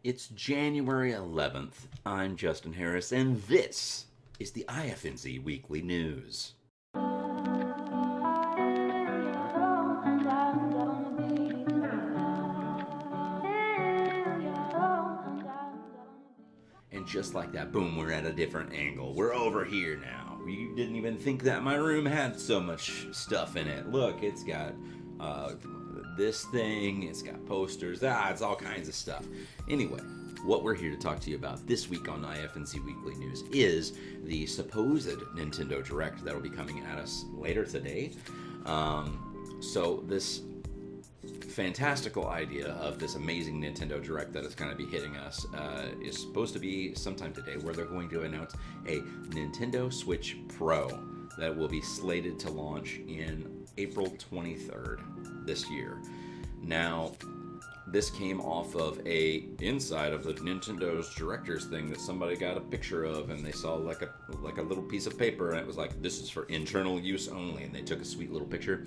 It's January 11th. I'm Justin Harris, and this is the IFNZ Weekly News. And just like that, boom, we're at a different angle. We're over here now. You didn't even think that my room had so much stuff in it. Look, it's got this thing, it's got posters, it's all kinds of stuff. Anyway, what we're here to talk to you about this week on IFNZ Weekly News is the supposed Nintendo Direct that will be coming at us later today. So this fantastical idea of this amazing Nintendo Direct that is going to be hitting us is supposed to be sometime today, where they're going to announce a Nintendo Switch Pro that will be slated to launch in April 23rd this year. Now, this came off of a inside of the Nintendo's director's thing that somebody got a picture of, and they saw like a little piece of paper, and it was like, this is for internal use only, and they took a sweet little picture.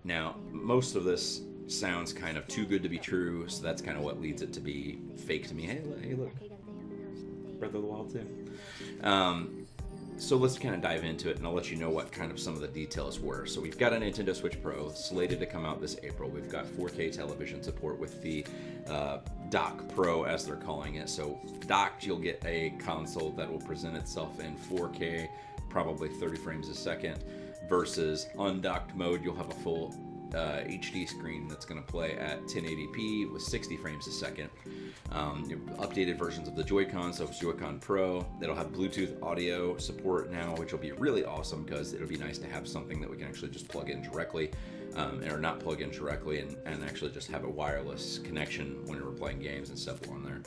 Now, most of this sounds kind of too good to be true, so that's kind of what leads it to be fake to me. Hey, look. Breath of the Wild 2. So let's kind of dive into it, and I'll let you know what kind of some of the details were. So we've got a Nintendo Switch Pro slated to come out this April. We've got 4K television support with the Dock Pro, as they're calling it. So docked, you'll get a console that will present itself in 4K, probably 30 frames a second, versus undocked mode, you'll have a full HD screen that's going to play at 1080p with 60 frames a second. Updated versions of the Joy-Con, so it's Joy-Con Pro. It'll have Bluetooth audio support now, which will be really awesome because it'll be nice to have something that we can actually just plug in directly, or not plug in directly, and actually just have a wireless connection when we're playing games and stuff on there.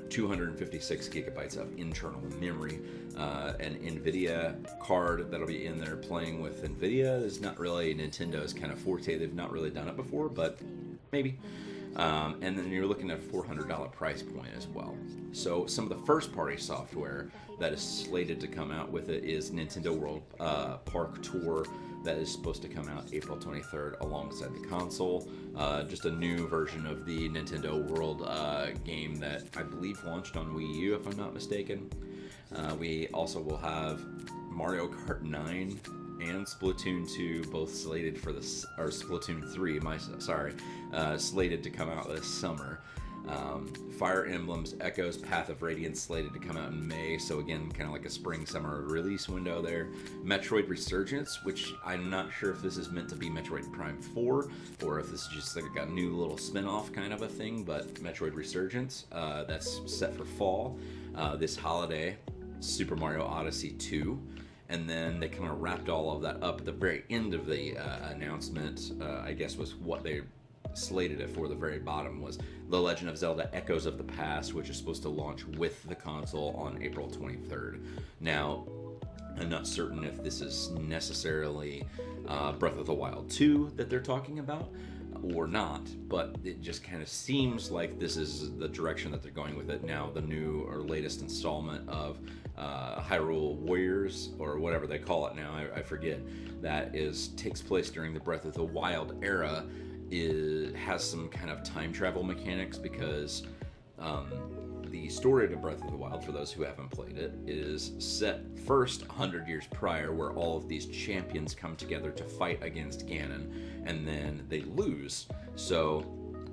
256 gigabytes of internal memory, an NVIDIA card that'll be in there. Playing with NVIDIA is not really Nintendo's kind of forte. They've not really done it before, but maybe. And then you're looking at a $400 price point as well. So some of the first-party software that is slated to come out with it is Nintendo World Park Tour, that is supposed to come out April 23rd alongside the console. Just a new version of the Nintendo World game that I believe launched on Wii U, if I'm not mistaken. We also will have Mario Kart 9 and Splatoon 2, both slated for this, or Splatoon 3, slated to come out this summer. Fire Emblem's Echoes Path of Radiance slated to come out in May, so again, kind of like a spring-summer release window there. Metroid Resurgence, which I'm not sure if this is meant to be Metroid Prime 4, or if this is just like a new little spin-off kind of a thing, but Metroid Resurgence, that's set for fall. This holiday, Super Mario Odyssey 2, and then they kind of wrapped all of that up at the very end of the announcement, I guess was what they slated it for. The very bottom was The Legend of Zelda Echoes of the Past, which is supposed to launch with the console on April 23rd. Now, I'm not certain if this is necessarily Breath of the Wild 2 that they're talking about or not, but it just kind of seems like this is the direction that they're going with it. Now, the new or latest installment of Hyrule Warriors, or whatever they call it now, I forget, that takes place during the Breath of the Wild era, has some kind of time travel mechanics, because the story to Breath of the Wild, for those who haven't played it, is set first 100 years prior, where all of these champions come together to fight against Ganon, and then they lose. So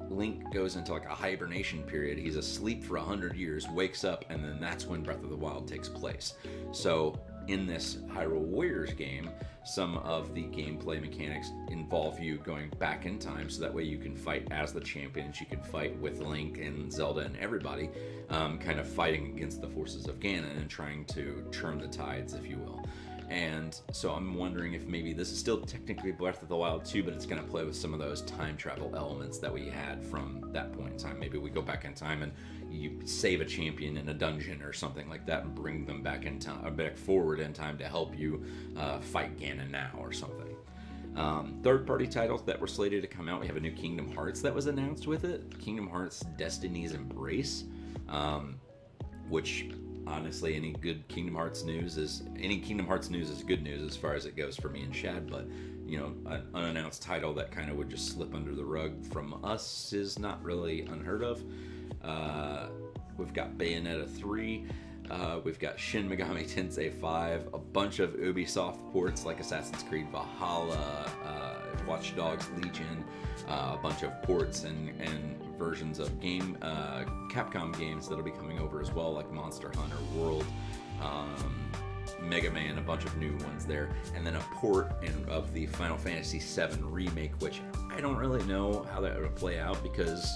Link goes into like a hibernation period. He's asleep for 100 years, wakes up, and then that's when Breath of the Wild takes place. So in this Hyrule Warriors game, some of the gameplay mechanics involve you going back in time, so that way you can fight as the champions. You can fight with Link and Zelda and everybody, kind of fighting against the forces of Ganon and trying to turn the tides, if you will. And so I'm wondering if maybe this is still technically Breath of the Wild 2, but it's going to play with some of those time travel elements that we had from that point in time. Maybe we go back in time and you save a champion in a dungeon or something like that and bring them back in time, back forward in time to help you fight Ganon now or something. Third-party titles that were slated to come out. We have a new Kingdom Hearts that was announced with it. Kingdom Hearts Destiny's Embrace, which honestly, any Kingdom Hearts news is good news as far as it goes for me and Shaad. But an unannounced title that kind of would just slip under the rug from us is not really unheard of. We've got Bayonetta 3. We've got Shin Megami Tensei 5, a bunch of Ubisoft ports like Assassin's Creed Valhalla, Watch Dogs Legion, a bunch of ports and versions of Capcom games that'll be coming over as well, like Monster Hunter World, Mega Man, a bunch of new ones there, and then a port of the Final Fantasy VII Remake, which I don't really know how that would play out because,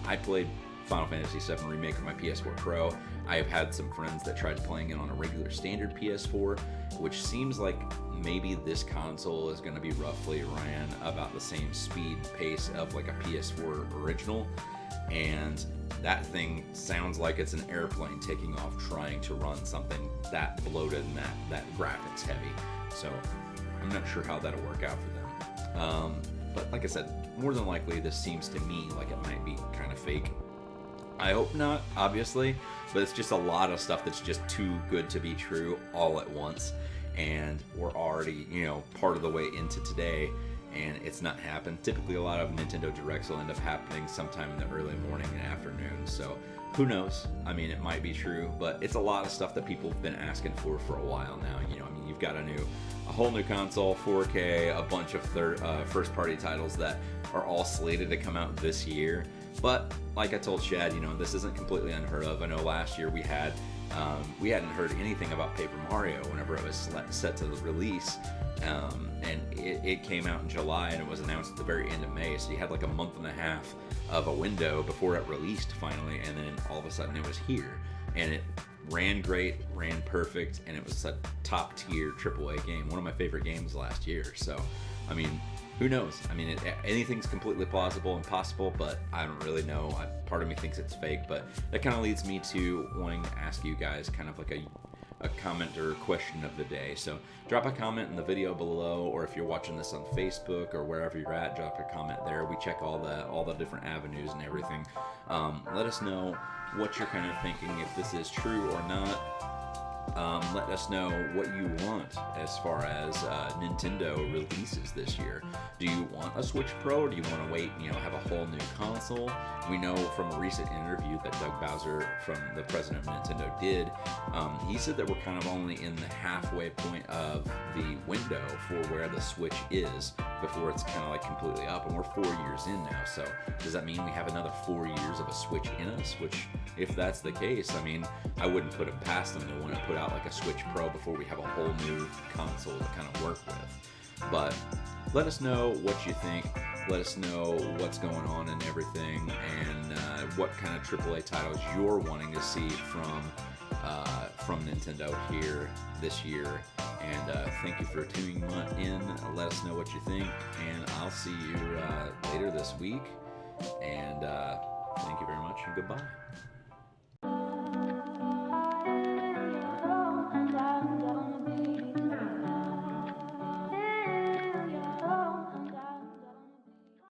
I played Final Fantasy VII Remake on my PS4 Pro. I have had some friends that tried playing it on a regular standard PS4, which seems like maybe this console is going to be roughly ran about the same speed and pace of like a PS4 original, and that thing sounds like it's an airplane taking off trying to run something that bloated and that graphics heavy. So I'm not sure how that'll work out for them. But like I said, more than likely this seems to me like it might be kind of fake. I hope not, obviously, but it's just a lot of stuff that's just too good to be true all at once, and we're already, part of the way into today, and it's not happened. Typically, a lot of Nintendo Directs will end up happening sometime in the early morning and afternoon, so who knows? I mean, it might be true, but it's a lot of stuff that people have been asking for a while now. You've got a whole new console, 4K, a bunch of first-party titles that are all slated to come out this year. But like I told Shaad, this isn't completely unheard of. I know last year we hadn't heard anything about Paper Mario whenever it was set to the release, and it came out in July and it was announced at the very end of May. So you had like a month and a half of a window before it released finally, and then all of a sudden it was here, and it ran great, ran perfect, and it was a top tier AAA game, one of my favorite games last year. So, I mean, who knows? I mean, anything's completely plausible and possible, but I don't really know. Part of me thinks it's fake, but that kind of leads me to wanting to ask you guys kind of like a comment or a question of the day. So drop a comment in the video below, or if you're watching this on Facebook or wherever you're at, drop a comment there. We check all the different avenues and everything. Let us know what you're kind of thinking, if this is true or not. Let us know what you want as far as Nintendo releases this year. Do you want a Switch Pro, or do you want to wait, have a whole new console? We know from a recent interview that Doug Bowser, from the president of Nintendo, did. He said that we're kind of only in the halfway point of the window for where the Switch is before it's kind of like completely up, and we're 4 years in now. So does that mean we have another 4 years of a Switch in us? Which, if that's the case, I mean, I wouldn't put it past them to want to put out like a Switch Pro before we have a whole new console to kind of work with. But let us know what you think. Let us know what's going on and everything, and what kind of AAA titles you're wanting to see from Nintendo here this year. And thank you for tuning in. Let us know what you think, and I'll see you later this week. And thank you very much, and goodbye.